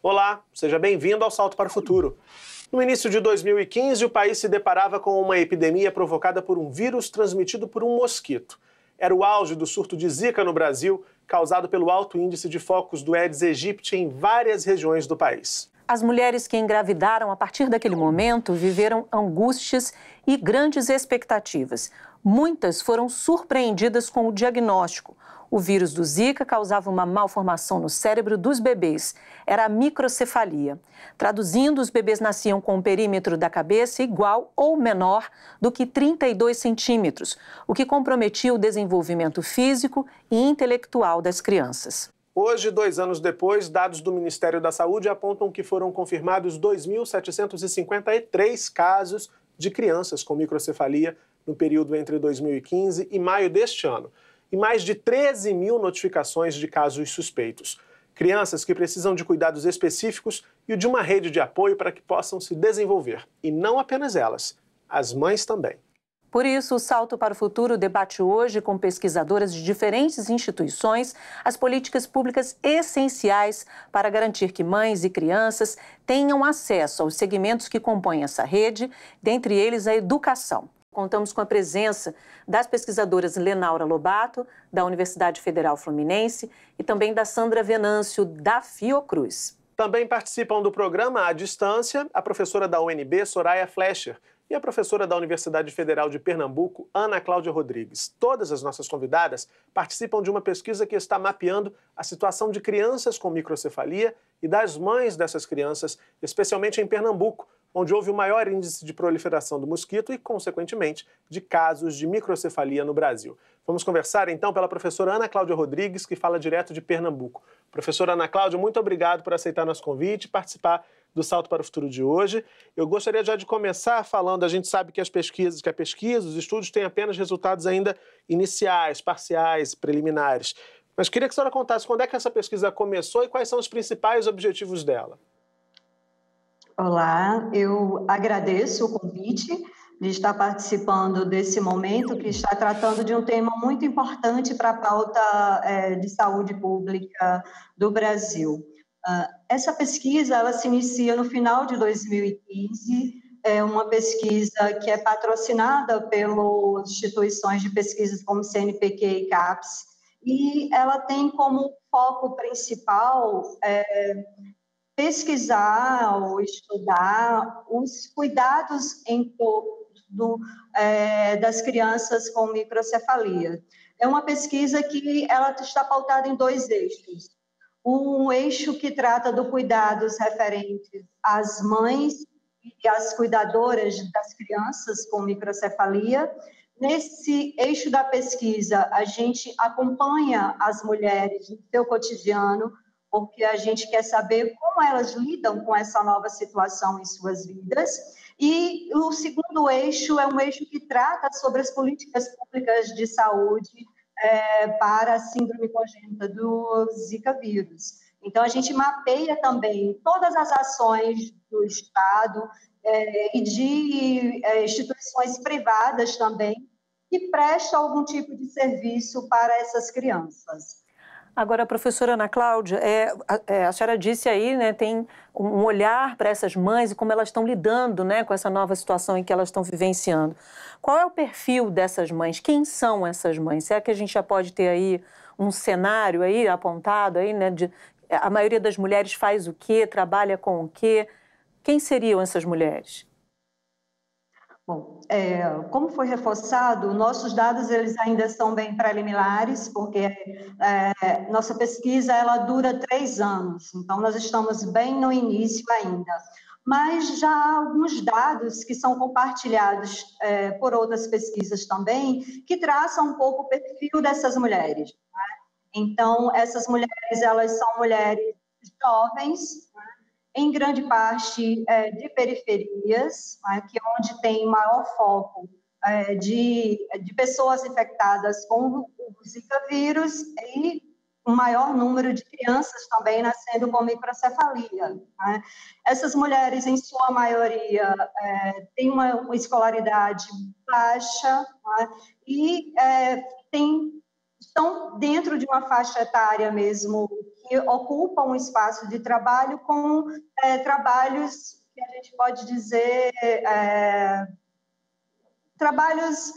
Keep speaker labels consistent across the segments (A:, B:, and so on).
A: Olá, seja bem-vindo ao Salto para o Futuro. No início de 2015, o país se deparava com uma epidemia provocada por um vírus transmitido por um mosquito. Era o auge do surto de Zika no Brasil, causado pelo alto índice de focos do Aedes aegypti em várias regiões do país.
B: As mulheres que engravidaram a partir daquele momento viveram angústias e grandes expectativas. Muitas foram surpreendidas com o diagnóstico. O vírus do Zika causava uma malformação no cérebro dos bebês. Era a microcefalia. Traduzindo, os bebês nasciam com o perímetro da cabeça igual ou menor do que 32 centímetros, o que comprometia o desenvolvimento físico e intelectual das crianças.
A: Hoje, 2 anos depois, dados do Ministério da Saúde apontam que foram confirmados 2.753 casos de crianças com microcefalia no período entre 2015 e maio deste ano, e mais de 13 mil notificações de casos suspeitos. Crianças que precisam de cuidados específicos e de uma rede de apoio para que possam se desenvolver. E não apenas elas, as mães também.
B: Por isso, o Salto para o Futuro debate hoje com pesquisadoras de diferentes instituições as políticas públicas essenciais para garantir que mães e crianças tenham acesso aos segmentos que compõem essa rede, dentre eles a educação. Contamos com a presença das pesquisadoras Lenaura Lobato, da Universidade Federal Fluminense, e também da Sandra Venâncio, da Fiocruz.
A: Também participam do programa à distância a professora da UNB, Soraya Fleischer, e a professora da Universidade Federal de Pernambuco, Ana Cláudia Rodrigues. Todas as nossas convidadas participam de uma pesquisa que está mapeando a situação de crianças com microcefalia e das mães dessas crianças, especialmente em Pernambuco, onde houve o maior índice de proliferação do mosquito e, consequentemente, de casos de microcefalia no Brasil. Vamos conversar, então, pela professora Ana Cláudia Rodrigues, que fala direto de Pernambuco. Professora Ana Cláudia, muito obrigado por aceitar nosso convite e participar do Salto para o Futuro de hoje. Eu gostaria já de começar falando, a gente sabe que a pesquisa, os estudos têm apenas resultados ainda iniciais, parciais, preliminares. Mas queria que a senhora contasse quando é que essa pesquisa começou e quais são os principais objetivos dela.
C: Olá, eu agradeço o convite de estar participando desse momento que está tratando de um tema muito importante para a pauta de saúde pública do Brasil. Essa pesquisa ela se inicia no final de 2015, é uma pesquisa que é patrocinada pelas instituições de pesquisas como CNPq e CAPES, e ela tem como foco principal pesquisar ou estudar os cuidados em torno das crianças com microcefalia. É uma pesquisa que ela está pautada em 2 eixos. Um eixo que trata do cuidados referentes às mães e às cuidadoras das crianças com microcefalia. Nesse eixo da pesquisa, a gente acompanha as mulheres no seu cotidiano, porque a gente quer saber como elas lidam com essa nova situação em suas vidas. E o segundo eixo é um eixo que trata sobre as políticas públicas de saúde para a síndrome congênita do Zika vírus. Então, a gente mapeia também todas as ações do Estado e de instituições privadas também que prestam algum tipo de serviço para essas crianças.
B: Agora, professora Ana Cláudia, a senhora disse aí, né, tem um olhar para essas mães e como elas estão lidando, né, com essa nova situação em que elas estão vivenciando. Qual é o perfil dessas mães? Quem são essas mães? Será que a gente já pode ter aí um cenário aí apontado aí, né, a maioria das mulheres faz o quê? Trabalha com o quê? Quem seriam essas mulheres?
C: Bom, como foi reforçado, nossos dados eles ainda são bem preliminares, porque nossa pesquisa ela dura 3 anos, então nós estamos bem no início ainda. Mas já há alguns dados que são compartilhados por outras pesquisas também, que traçam um pouco o perfil dessas mulheres. Né? Então, essas mulheres elas são mulheres jovens, né? Em grande parte de periferias, né, que é onde tem maior foco de pessoas infectadas com o Zika vírus e um maior número de crianças também nascendo com microcefalia. Né? Essas mulheres, em sua maioria, têm uma escolaridade baixa, né? E estão dentro de uma faixa etária mesmo que ocupam um espaço de trabalho com trabalhos que a gente pode dizer trabalhos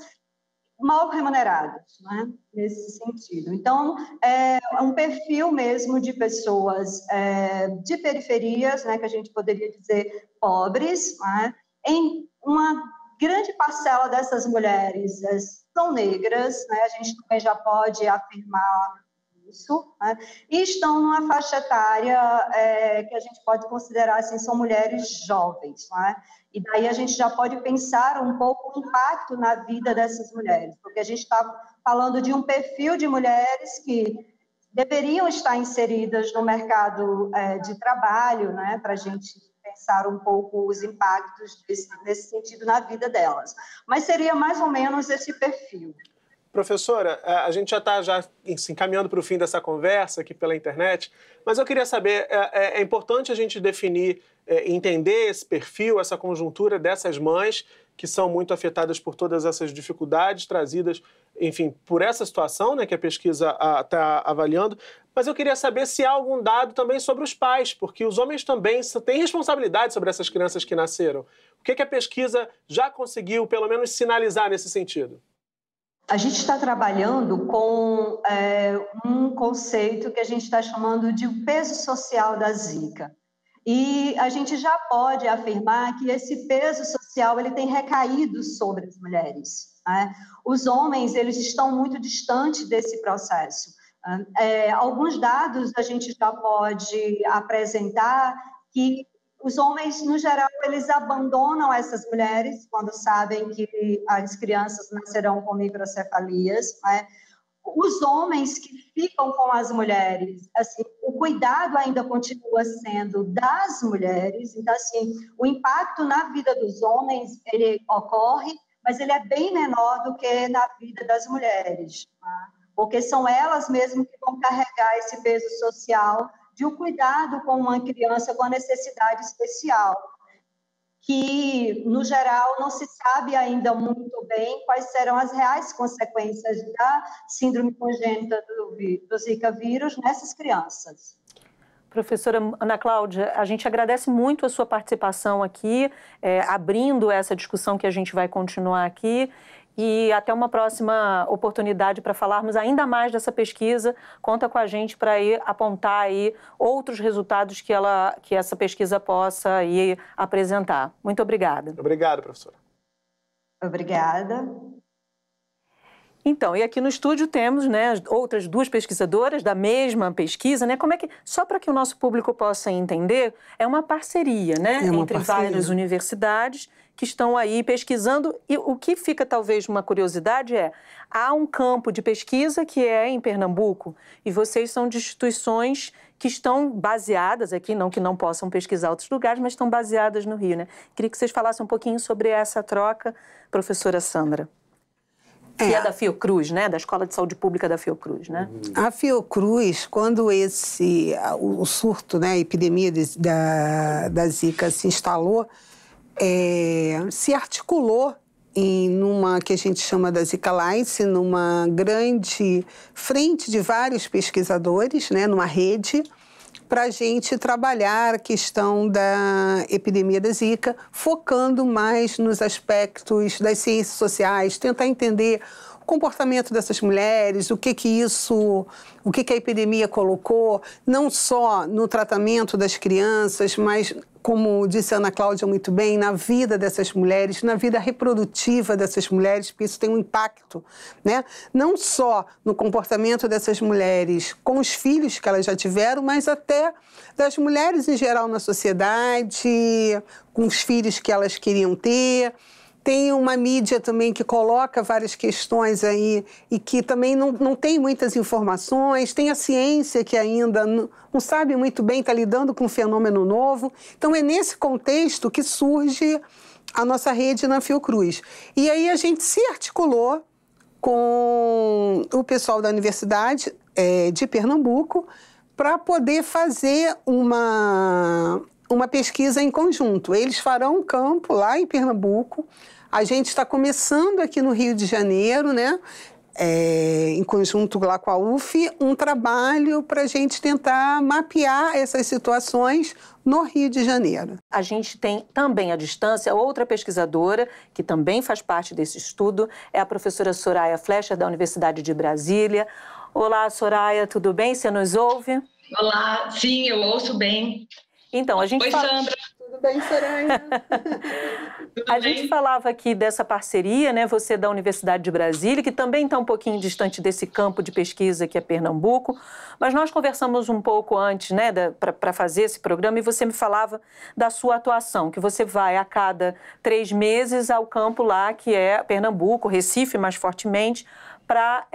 C: mal remunerados, né? Nesse sentido. Então, é um perfil mesmo de pessoas de periferias, né, que a gente poderia dizer pobres, né? Em uma grande parcela dessas mulheres são negras, né? A gente também já pode afirmar isso, né? E estão numa faixa etária que a gente pode considerar assim, são mulheres jovens, né? E daí a gente já pode pensar um pouco o impacto na vida dessas mulheres, porque a gente está falando de um perfil de mulheres que deveriam estar inseridas no mercado de trabalho, né, para a gente pensar um pouco os impactos nesse sentido na vida delas. Mas seria mais ou menos esse perfil.
A: Professora, a gente já está encaminhando para o fim dessa conversa aqui pela internet, mas eu queria saber, é importante a gente definir, entender esse perfil, essa conjuntura dessas mães que são muito afetadas por todas essas dificuldades trazidas, enfim, por essa situação, né, que a pesquisa está avaliando, mas eu queria saber se há algum dado também sobre os pais, porque os homens também têm responsabilidade sobre essas crianças que nasceram. O que a pesquisa já conseguiu, pelo menos, sinalizar nesse sentido?
C: A gente está trabalhando com um conceito que a gente está chamando de peso social da Zika. E a gente já pode afirmar que esse peso social ele tem recaído sobre as mulheres, né? Os homens eles estão muito distantes desse processo. Alguns dados a gente já pode apresentar que os homens, no geral, eles abandonam essas mulheres quando sabem que as crianças nascerão com microcefalias, né? Os homens que ficam com as mulheres, assim, o cuidado ainda continua sendo das mulheres, então, assim, o impacto na vida dos homens, ele ocorre, mas ele é bem menor do que na vida das mulheres, né? Porque são elas mesmas que vão carregar esse peso social de um cuidado com uma criança com necessidade especial, que, no geral, não se sabe ainda muito bem quais serão as reais consequências da síndrome congênita do Zika vírus nessas crianças.
B: Professora Ana Cláudia, a gente agradece muito a sua participação aqui, abrindo essa discussão que a gente vai continuar aqui. E até uma próxima oportunidade para falarmos ainda mais dessa pesquisa. Conta com a gente para ir apontar aí outros resultados que essa pesquisa possa ir apresentar. Muito obrigada.
A: Obrigado, professora.
C: Obrigada.
B: Então, e aqui no estúdio temos, né, outras duas pesquisadoras da mesma pesquisa, né? Como é que, só para que o nosso público possa entender, é uma parceria, né, entre várias universidades que estão aí pesquisando, e o que fica talvez uma curiosidade há um campo de pesquisa que é em Pernambuco, e vocês são de instituições que estão baseadas aqui, não que não possam pesquisar outros lugares, mas estão baseadas no Rio, né? Queria que vocês falassem um pouquinho sobre essa troca, professora Sandra. Que é da Fiocruz, né? Da Escola de Saúde Pública da Fiocruz, né?
D: A Fiocruz, quando o surto, né, a epidemia da Zika se instalou, se articulou numa que a gente chama da Zika Alliance, numa grande frente de vários pesquisadores, né, numa rede, para a gente trabalhar a questão da epidemia da Zika, focando mais nos aspectos das ciências sociais, tentar entender o comportamento dessas mulheres, o que a epidemia colocou, não só no tratamento das crianças, mas, como disse a Ana Cláudia muito bem, na vida dessas mulheres, na vida reprodutiva dessas mulheres, porque isso tem um impacto, né? Não só no comportamento dessas mulheres com os filhos que elas já tiveram, mas até das mulheres em geral na sociedade, com os filhos que elas queriam ter. Tem uma mídia também que coloca várias questões aí e que também não tem muitas informações. Tem a ciência que ainda não sabe muito bem, está lidando com um fenômeno novo. Então, é nesse contexto que surge a nossa rede na Fiocruz. E aí a gente se articulou com o pessoal da Universidade de Pernambuco para poder fazer uma pesquisa em conjunto. Eles farão um campo lá em Pernambuco. A gente está começando aqui no Rio de Janeiro, né? em conjunto lá com a UF, um trabalho para a gente tentar mapear essas situações no Rio de Janeiro.
B: A gente tem também à distância outra pesquisadora que também faz parte desse estudo, é a professora Soraya Flecher, da Universidade de Brasília. Olá, Soraya, tudo bem? Você nos ouve?
E: Olá, sim, eu ouço bem.
B: Então, a gente
E: Oi, Sandra.
D: Tudo bem, Soraya?
B: A gente falava aqui dessa parceria, né? Você da Universidade de Brasília, que também está um pouquinho distante desse campo de pesquisa que é Pernambuco, mas nós conversamos um pouco antes, né, para fazer esse programa, e você me falava da sua atuação, que você vai a cada 3 meses ao campo lá, que é Pernambuco, Recife mais fortemente, para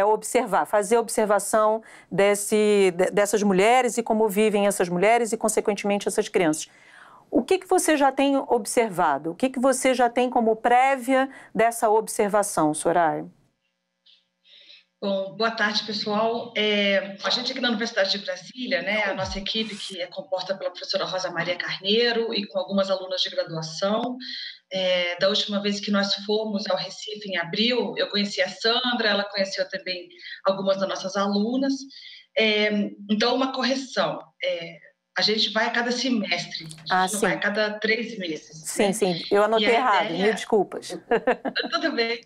B: observar, fazer observação dessas mulheres e como vivem essas mulheres e, consequentemente, essas crianças. O que você já tem observado? O que você já tem como prévia dessa observação, Soraya?
E: Bom, boa tarde, pessoal. A gente aqui na Universidade de Brasília, né, a nossa equipe, que é composta pela professora Rosa Maria Carneiro e com algumas alunas de graduação, da última vez que nós fomos ao Recife, em abril, eu conheci a Sandra, ela conheceu também algumas das nossas alunas. Então, uma correção. A gente vai a cada semestre, a gente não vai a cada 3 meses.
B: Sim,
E: né?
B: sim, eu anotei errado, mil desculpas.
E: Tudo bem.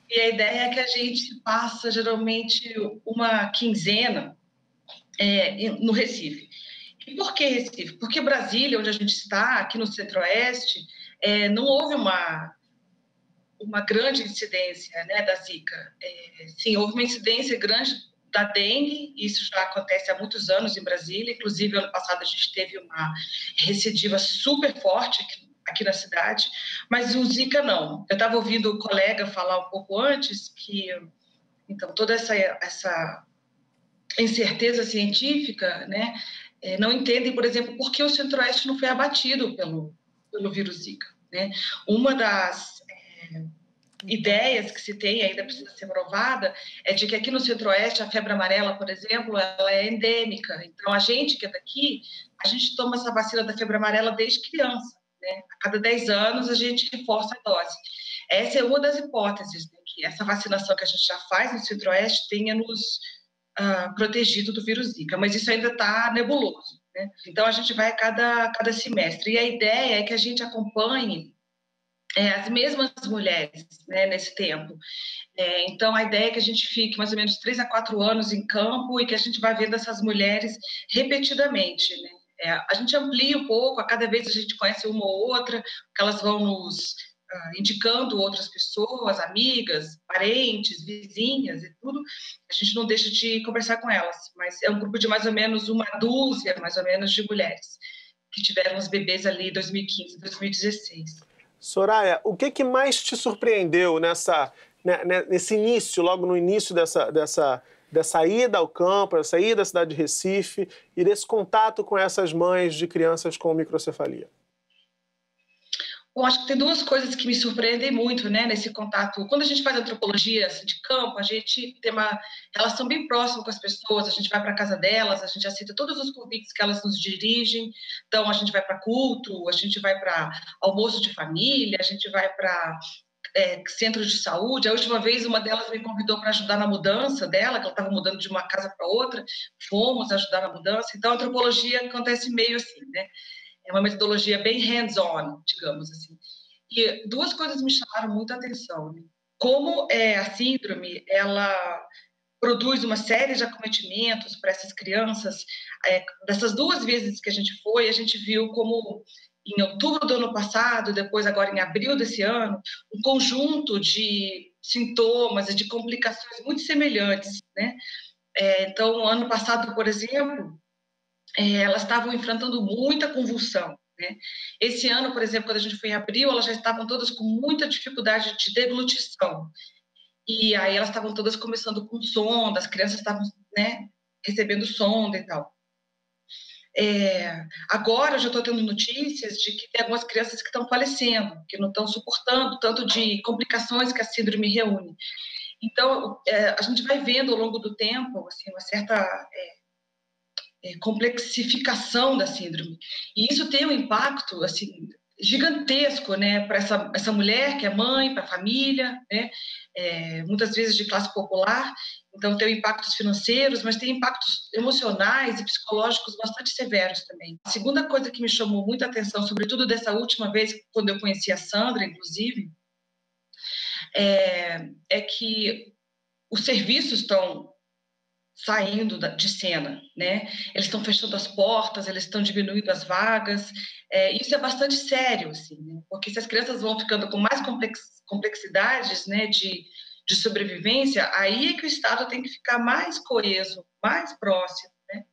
E: E a ideia é que a gente passa, geralmente, uma quinzena no Recife. E por que Recife? Porque Brasília, onde a gente está, aqui no Centro-Oeste, não houve uma grande incidência, né, da Zika. Sim, houve uma incidência grande da dengue, isso já acontece há muitos anos em Brasília, inclusive ano passado a gente teve uma recidiva super forte aqui na cidade, mas o Zika não. Eu estava ouvindo o colega falar um pouco antes que, então, toda essa incerteza científica, né, não entendem, por exemplo, por que o Centro-Oeste não foi abatido pelo vírus Zika, né? Uma das ideias que se tem, ainda precisa ser provada, é de que aqui no Centro-Oeste a febre amarela, por exemplo, ela é endêmica. Então, a gente que é daqui, a gente toma essa vacina da febre amarela desde criança, né? A cada 10 anos a gente reforça a dose. Essa é uma das hipóteses, né? Que essa vacinação que a gente já faz no Centro-Oeste tenha nos protegido do vírus Zika, mas isso ainda está nebuloso, né? Então, a gente vai a cada semestre. E a ideia é que a gente acompanhe as mesmas mulheres, né, nesse tempo. Então, a ideia é que a gente fique mais ou menos 3 a 4 anos em campo e que a gente vai vendo essas mulheres repetidamente, né? A gente amplia um pouco, a cada vez a gente conhece uma ou outra, porque elas vão nos indicando outras pessoas, amigas, parentes, vizinhas e tudo. A gente não deixa de conversar com elas, mas é um grupo de mais ou menos uma dúzia, mais ou menos, de mulheres que tiveram os bebês ali em 2015, 2016.
A: Soraya, o que mais te surpreendeu nesse início, logo no início dessa ida ao campo, dessa ida à cidade de Recife e desse contato com essas mães de crianças com microcefalia?
E: Bom, acho que tem 2 coisas que me surpreendem muito, né, nesse contato. Quando a gente faz antropologia assim, de campo, a gente tem uma relação bem próxima com as pessoas, a gente vai para a casa delas, a gente aceita todos os convites que elas nos dirigem, então a gente vai para culto, a gente vai para almoço de família, a gente vai para centro de saúde. A última vez, uma delas me convidou para ajudar na mudança dela, que ela estava mudando de uma casa para outra, fomos ajudar na mudança. Então, a antropologia acontece meio assim, né? É uma metodologia bem hands-on, digamos assim. E 2 coisas me chamaram muita atenção, né? Como a síndrome, ela produz uma série de acometimentos para essas crianças. Dessas 2 vezes que a gente viu como em outubro do ano passado, depois agora em abril desse ano, um conjunto de sintomas e de complicações muito semelhantes, né? Então, ano passado, por exemplo, elas estavam enfrentando muita convulsão, né? Esse ano, por exemplo, quando a gente foi em abril, elas já estavam todas com muita dificuldade de deglutição. E aí elas estavam todas começando com sonda, as crianças estavam, né, recebendo sonda e tal. Agora eu já estou tendo notícias de que tem algumas crianças que estão falecendo, que não estão suportando tanto de complicações que a síndrome reúne. Então, a gente vai vendo ao longo do tempo assim, uma certa complexificação da síndrome. E isso tem um impacto assim, gigantesco, né, para essa mulher que é mãe, para a família, né, muitas vezes de classe popular. Então, tem impactos financeiros, mas tem impactos emocionais e psicológicos bastante severos também. A segunda coisa que me chamou muita atenção, sobretudo dessa última vez, quando eu conheci a Sandra, inclusive, é que os serviços estão saindo de cena, né? Eles estão fechando as portas, eles estão diminuindo as vagas. Isso é bastante sério, assim, né? Porque se as crianças vão ficando com mais complexidades, né, de sobrevivência, aí é que o Estado tem que ficar mais coeso, mais próximo, né?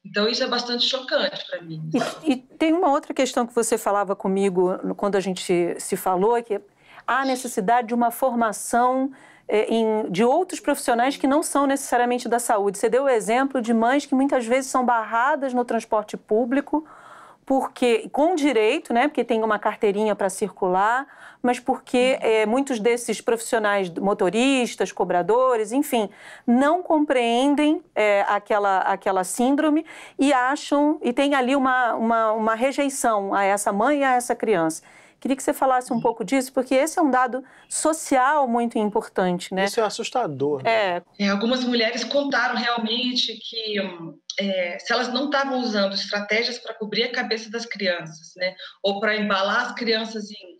E: Então, isso é bastante chocante para mim.
B: E tem uma outra questão que você falava comigo quando a gente se falou, que há a necessidade de uma formação de outros profissionais que não são necessariamente da saúde. Você deu o exemplo de mães que muitas vezes são barradas no transporte público, porque com direito, né, porque tem uma carteirinha para circular, mas porque muitos desses profissionais, motoristas, cobradores, enfim, não compreendem aquela síndrome e acham, e tem ali uma rejeição a essa mãe e a essa criança. Queria que você falasse um pouco disso, porque esse é um dado social muito importante, né?
A: Isso é assustador. Né?
E: Algumas mulheres contaram realmente que se elas não estavam usando estratégias para cobrir a cabeça das crianças, né? Ou para embalar as crianças em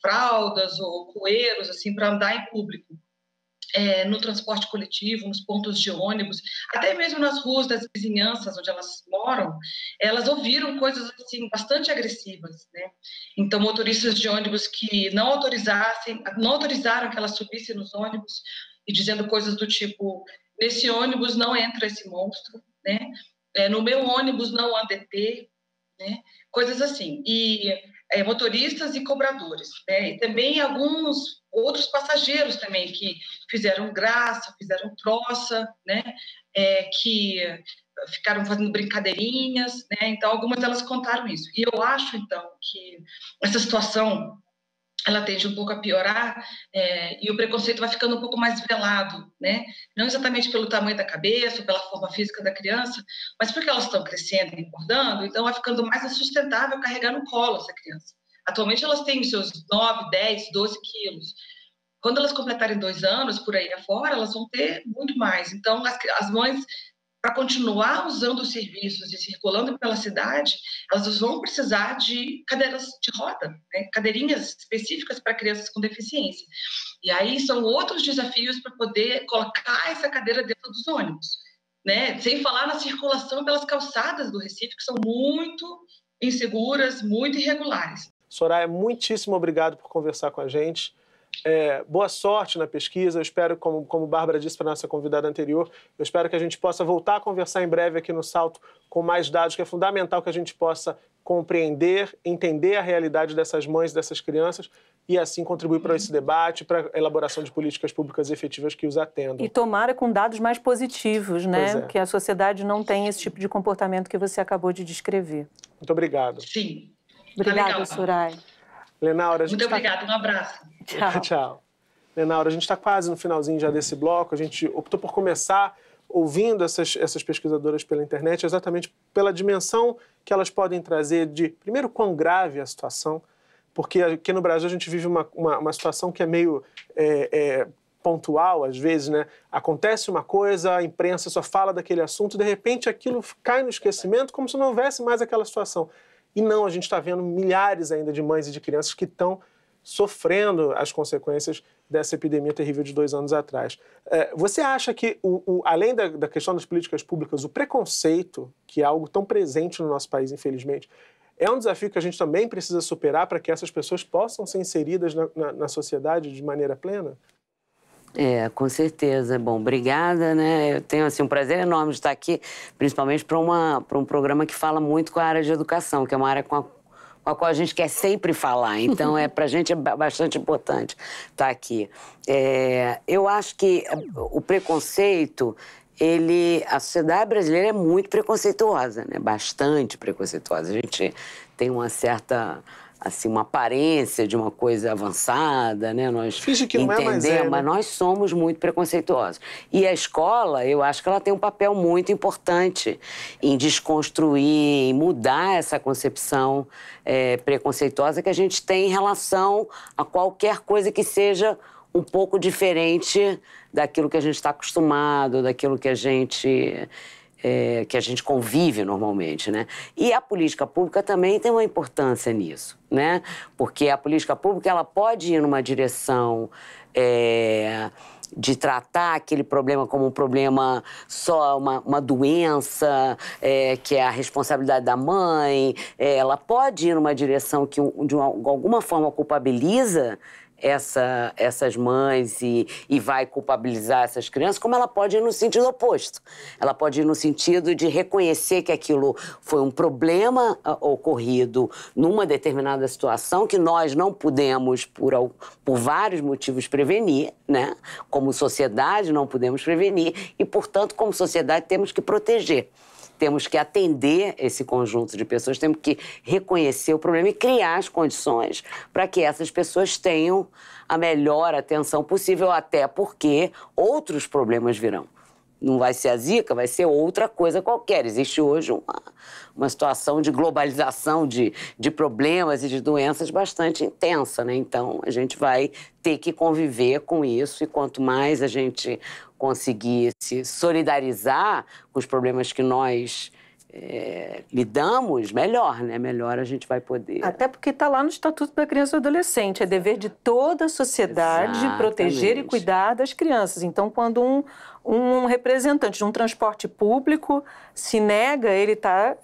E: fraldas ou coeiros, assim, para andar em público, no transporte coletivo, nos pontos de ônibus, até mesmo nas ruas das vizinhanças onde elas moram, elas ouviram coisas assim bastante agressivas, né? Então, motoristas de ônibus que não autorizaram que elas subissem nos ônibus e dizendo coisas do tipo: nesse ônibus não entra esse monstro, né? No meu ônibus não anda ET, né? Coisas assim. E motoristas e cobradores, né? E também alguns outros passageiros também que fizeram graça, fizeram troça, né? Que ficaram fazendo brincadeirinhas, né? Então, algumas delas contaram isso. E eu acho, então, que essa situação ela tende um pouco a piorar e o preconceito vai ficando um pouco mais velado, né? Não exatamente pelo tamanho da cabeça ou pela forma física da criança, mas porque elas estão crescendo e engordando, então vai ficando mais insustentável carregar no colo essa criança. Atualmente elas têm os seus 9, 10, 12 quilos. Quando elas completarem 2 anos, por aí afora, elas vão ter muito mais. Então, as mães, para continuar usando os serviços e circulando pela cidade, elas vão precisar de cadeiras de roda, né? Cadeirinhas específicas para crianças com deficiência. E aí são outros desafios para poder colocar essa cadeira dentro dos ônibus, né? Sem falar na circulação pelas calçadas do Recife, que são muito inseguras, muito irregulares.
A: Soraya, muitíssimo obrigado por conversar com a gente. Boa sorte na pesquisa. Eu espero, como Bárbara disse para a nossa convidada anterior, eu espero que a gente possa voltar a conversar em breve aqui no Salto com mais dados, que é fundamental que a gente possa compreender, entender a realidade dessas mães, dessas crianças e assim contribuir para esse debate, para a elaboração de políticas públicas efetivas que os atendam.
B: E tomara com dados mais positivos, né? Que a sociedade não tem esse tipo de comportamento que você acabou de descrever.
A: Muito obrigado.
E: Sim.
B: Obrigada, Soraya.
A: Lenaura,
E: muito obrigada, um abraço.
B: Tchau.
A: Tchau. Lenaura, a gente está quase no finalzinho já desse bloco. A gente optou por começar ouvindo essas pesquisadoras pela internet, exatamente pela dimensão que elas podem trazer de, primeiro, quão grave é a situação, porque aqui no Brasil a gente vive uma situação que é meio pontual, às vezes, né? Acontece uma coisa, a imprensa só fala daquele assunto, de repente aquilo cai no esquecimento como se não houvesse mais aquela situação. E não, a gente está vendo milhares ainda de mães e de crianças que estão sofrendo as consequências dessa epidemia terrível de 2 anos atrás. Você acha que, além da questão das políticas públicas, o preconceito, que é algo tão presente no nosso país, infelizmente, é um desafio que a gente também precisa superar para que essas pessoas possam ser inseridas na sociedade de maneira plena?
F: Com certeza. Bom, obrigada, né? Eu tenho, assim, um prazer enorme de estar aqui, principalmente para um programa que fala muito com a área de educação, que é uma área com a qual a gente quer sempre falar. Então, para a gente é bastante importante estar aqui. Eu acho que o preconceito, a sociedade brasileira é muito preconceituosa, né? Bastante preconceituosa. A gente tem uma certa assim, uma aparência de uma coisa avançada, né? Nós
A: finge que não é,
F: mas nós somos muito preconceituosos. E a escola, eu acho que ela tem um papel muito importante em desconstruir, em mudar essa concepção preconceituosa que a gente tem em relação a qualquer coisa que seja um pouco diferente daquilo que a gente está acostumado, daquilo que a gente convive normalmente, né? E a política pública também tem uma importância nisso, né? Porque a política pública, ela pode ir numa direção de tratar aquele problema como um problema só, uma doença, que é a responsabilidade da mãe. Ela pode ir numa direção que, de alguma forma, culpabiliza essas mães e vai culpabilizar essas crianças, como ela pode ir no sentido oposto. Ela pode ir no sentido de reconhecer que aquilo foi um problema ocorrido numa determinada situação que nós não pudemos, por vários motivos, prevenir, né? Como sociedade não podemos prevenir e, portanto, como sociedade temos que proteger. Temos que atender esse conjunto de pessoas, temos que reconhecer o problema e criar as condições para que essas pessoas tenham a melhor atenção possível, até porque outros problemas virão. Não vai ser a Zika, vai ser outra coisa qualquer. Existe hoje uma situação de globalização de problemas e de doenças bastante intensa, né? Então, a gente vai ter que conviver com isso e quanto mais a gente conseguir se solidarizar com os problemas que nós lidamos, melhor, né? Melhor a gente vai poder...
B: Até porque está lá no Estatuto da Criança e do Adolescente. É dever de toda a sociedade proteger e cuidar das crianças. Então, quando um representante de um transporte público se nega, ele tá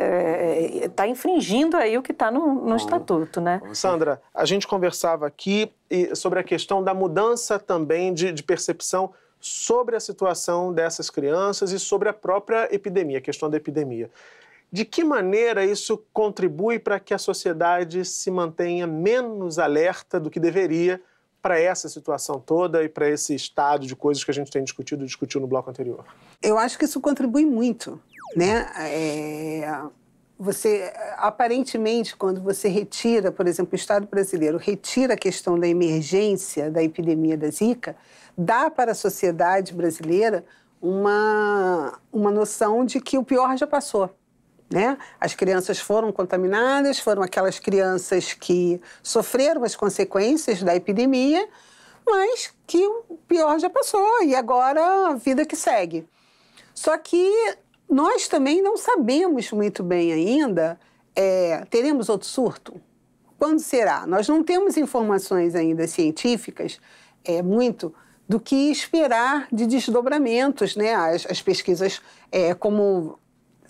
B: infringindo aí o que está no Estatuto, né?
A: Sandra, a gente conversava aqui sobre a questão da mudança também de percepção sobre a situação dessas crianças e sobre a própria epidemia, a questão da epidemia. De que maneira isso contribui para que a sociedade se mantenha menos alerta do que deveria para essa situação toda e para esse estado de coisas que a gente tem discutiu no bloco anterior?
D: Eu acho que isso contribui muito, né? Aparentemente, quando você retira, por exemplo, o Estado brasileiro retira a questão da emergência da epidemia da Zika, dá para a sociedade brasileira uma noção de que o pior já passou, né? As crianças foram contaminadas, foram aquelas crianças que sofreram as consequências da epidemia, mas que o pior já passou e agora a vida que segue. Só que nós também não sabemos muito bem ainda, teremos outro surto? Quando será? Nós não temos informações ainda científicas, muito, do que esperar de desdobramentos, né? As pesquisas, como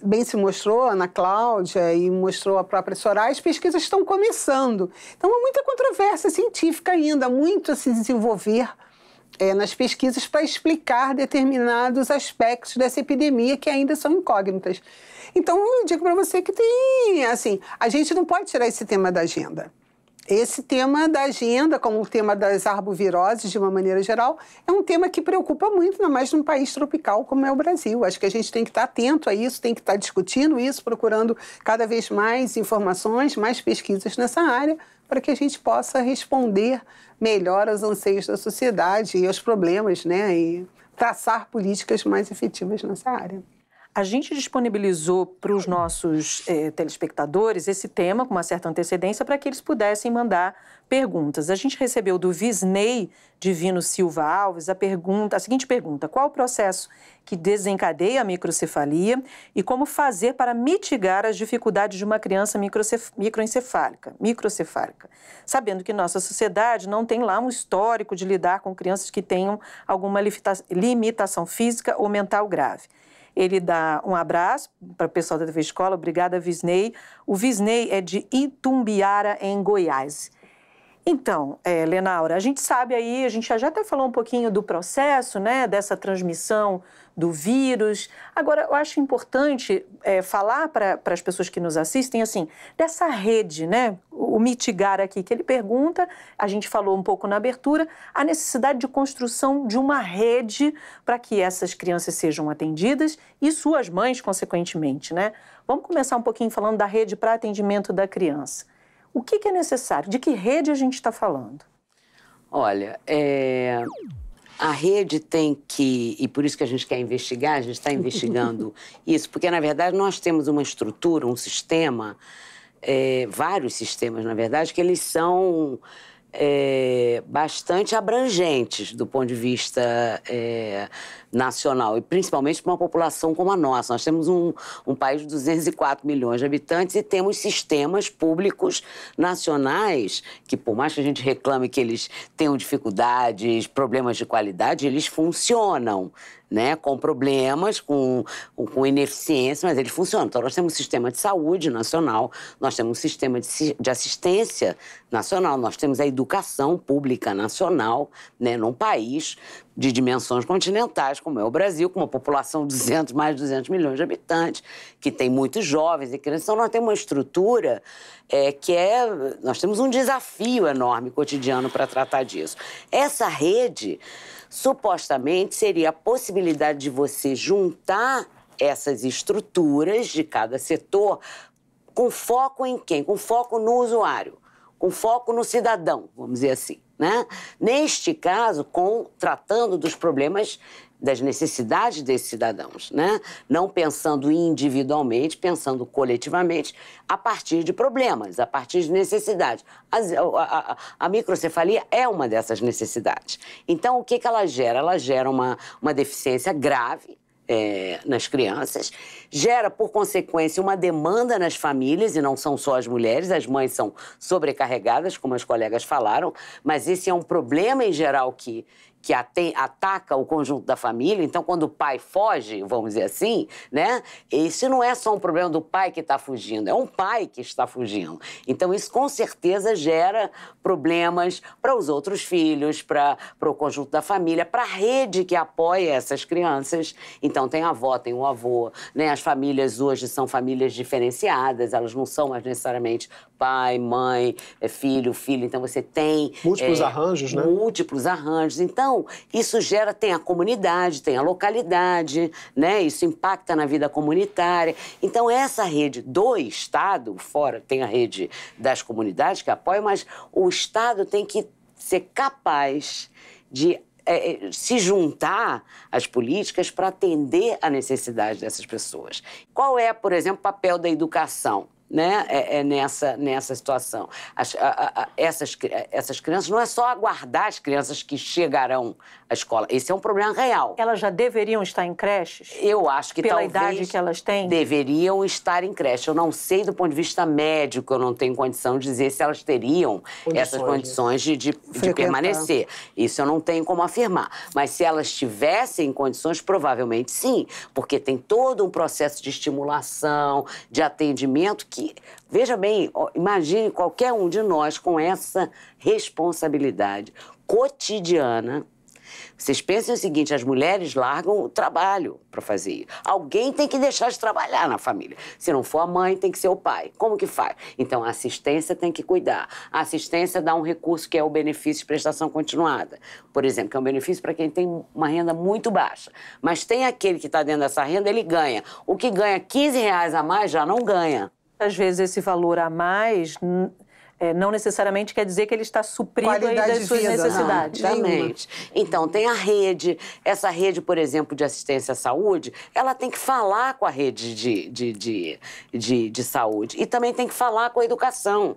D: bem se mostrou, Ana Cláudia, e mostrou a própria Soraya, as pesquisas estão começando. Então, há muita controvérsia científica ainda, muito a se desenvolver nas pesquisas para explicar determinados aspectos dessa epidemia que ainda são incógnitas. Então, eu digo para você que a gente não pode tirar esse tema da agenda. Esse tema da agenda, como o tema das arboviroses, de uma maneira geral, é um tema que preocupa muito, ainda mais num país tropical como é o Brasil. Acho que a gente tem que estar atento a isso, tem que estar discutindo isso, procurando cada vez mais informações, mais pesquisas nessa área, para que a gente possa responder melhor aos anseios da sociedade e aos problemas, né? E traçar políticas mais efetivas nessa área.
B: A gente disponibilizou para os nossos telespectadores esse tema com uma certa antecedência para que eles pudessem mandar perguntas. A gente recebeu do Visney Divino Silva Alves a seguinte pergunta: qual o processo que desencadeia a microcefalia e como fazer para mitigar as dificuldades de uma criança microencefálica, sabendo que nossa sociedade não tem lá um histórico de lidar com crianças que tenham alguma limitação física ou mental grave. Ele dá um abraço para o pessoal da TV Escola. Obrigada, Visney. O Visney é de Itumbiara, em Goiás. Então, Lenaura, a gente sabe aí, a gente já até falou um pouquinho do processo, né, dessa transmissão do vírus. Agora, eu acho importante falar para as pessoas que nos assistem, assim, dessa rede, né, o mitigar aqui, que ele pergunta, a gente falou um pouco na abertura, a necessidade de construção de uma rede para que essas crianças sejam atendidas e suas mães, consequentemente, né? Vamos começar um pouquinho falando da rede para atendimento da criança. O que é necessário? De que rede a gente está falando?
F: Olha, a rede tem que, e por isso que a gente quer investigar, a gente está investigando isso, porque, na verdade, nós temos uma estrutura, um sistema, vários sistemas, na verdade, que eles são bastante abrangentes do ponto de vista nacional, e principalmente para uma população como a nossa. Nós temos um país de 204 milhões de habitantes e temos sistemas públicos nacionais que, por mais que a gente reclame que eles tenham dificuldades, problemas de qualidade, eles funcionam, né, com problemas, com ineficiência, mas eles funcionam. Então, nós temos um sistema de saúde nacional, nós temos um sistema de assistência nacional, nós temos a educação pública nacional, né, num país de dimensões continentais, como é o Brasil, com uma população de mais de 200 milhões de habitantes, que tem muitos jovens e crianças. Então, nós temos uma estrutura nós temos um desafio enorme cotidiano para tratar disso. Essa rede, supostamente, seria a possibilidade de você juntar essas estruturas de cada setor com foco em quem? Com foco no usuário, com foco no cidadão, vamos dizer assim, né? Neste caso, tratando dos problemas, das necessidades desses cidadãos, né? Não pensando individualmente, pensando coletivamente, a partir de problemas, a partir de necessidades. A microcefalia é uma dessas necessidades. Então, o que ela gera? Ela gera uma deficiência grave nas crianças, gera, por consequência, uma demanda nas famílias, e não são só as mulheres, as mães são sobrecarregadas, como as colegas falaram, mas esse é um problema, em geral, que ataca o conjunto da família. Então, quando o pai foge, vamos dizer assim, né? Esse não é só um problema do pai que está fugindo, é um pai que está fugindo. Então, isso com certeza gera problemas para os outros filhos, para o conjunto da família, para a rede que apoia essas crianças. Então, tem a avó, tem o avô, né? As famílias hoje são famílias diferenciadas, elas não são mais necessariamente pai, mãe, filho. Então, você tem...
A: múltiplos arranjos, né?
F: Múltiplos arranjos. Então, isso tem a comunidade, tem a localidade, né? Isso impacta na vida comunitária. Então, essa rede do Estado, fora tem a rede das comunidades que apoiam, mas o Estado tem que ser capaz de se juntar às políticas para atender a necessidade dessas pessoas. Qual é, por exemplo, o papel da educação, né, nessa situação? Essas crianças, não é só aguardar as crianças que chegarão à escola. Esse é um problema real.
B: Elas já deveriam estar em creches?
F: Eu acho que
B: pela
F: talvez
B: idade que elas têm?
F: Deveriam estar em creche. Eu não sei, do ponto de vista médico, eu não tenho condição de dizer se elas teriam essas condições de permanecer. Isso eu não tenho como afirmar. Mas se elas tivessem condições, provavelmente sim, porque tem todo um processo de estimulação, de atendimento que, veja bem, imagine qualquer um de nós com essa responsabilidade cotidiana. Vocês pensem o seguinte, as mulheres largam o trabalho para fazer isso. Alguém tem que deixar de trabalhar na família. Se não for a mãe, tem que ser o pai. Como que faz? Então, a assistência tem que cuidar. A assistência dá um recurso que é o benefício de prestação continuada. Por exemplo, que é um benefício para quem tem uma renda muito baixa. Mas tem aquele que está dentro dessa renda, ele ganha. O que ganha R$15 a mais já não ganha.
B: Às vezes, esse valor a mais não necessariamente quer dizer que ele está suprido aí das suas necessidades.
F: Exatamente. Então, tem a rede. Essa rede, por exemplo, de assistência à saúde, ela tem que falar com a rede de saúde. E também tem que falar com a educação.